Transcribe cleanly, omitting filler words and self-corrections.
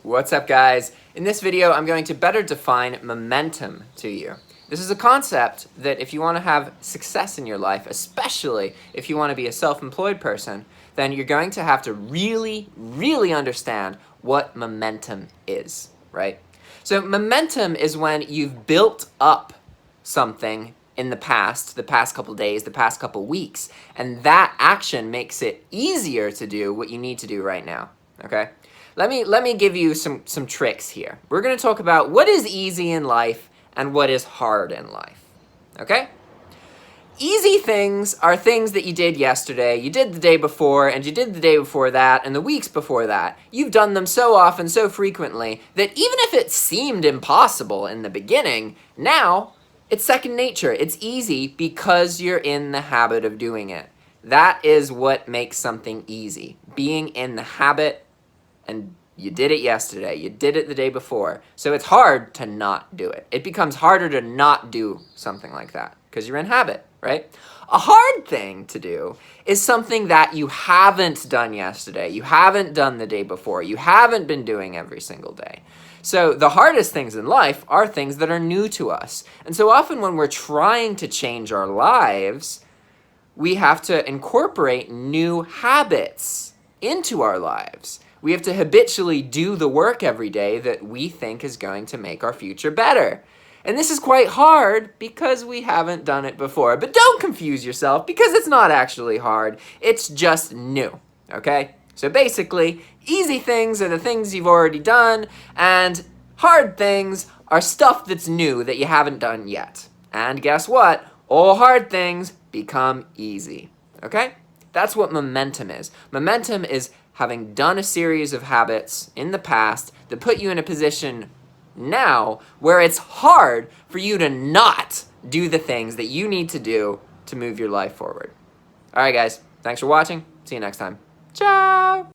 What's up, guys? In this video, I'm going to better define momentum to you. This is a concept that if you want to have success in your life, especially if you want to be a self-employed person, then you're going to have to really understand what momentum is, right? So momentum is when you've built up something in the past couple days, the past couple weeks, and that action makes it easier to do what you need to do right now, okay? Let me give you some tricks here. We're going to talk about what is easy in life and what is hard in life, okay? Easy things are things that you did yesterday, you did the day before, and you did the day before that, and the weeks before that. You've done them so often, so frequently, that even if it seemed impossible in the beginning, now it's second nature. It's easy because you're in the habit of doing it. That is what makes something easy. Being in the habit, and you did it yesterday, you did it the day before. So it's hard to not do it. It becomes harder to not do something like that because you're in habit, right? A hard thing to do is something that you haven't done yesterday, you haven't done the day before, you haven't been doing every single day. So the hardest things in life are things that are new to us. And so often when we're trying to change our lives, we have to incorporate new habits into our lives. We have to habitually do the work every day that we think is going to make our future better. And this is quite hard because we haven't done it before. But don't confuse yourself because it's not actually hard. It's just new, okay? So basically, easy things are the things you've already done, and hard things are stuff that's new that you haven't done yet. And guess what? All hard things become easy, okay? That's what momentum is. Momentum is having done a series of habits in the past that put you in a position now where it's hard for you to not do the things that you need to do to move your life forward. All right, guys. Thanks for watching. See you next time. Ciao!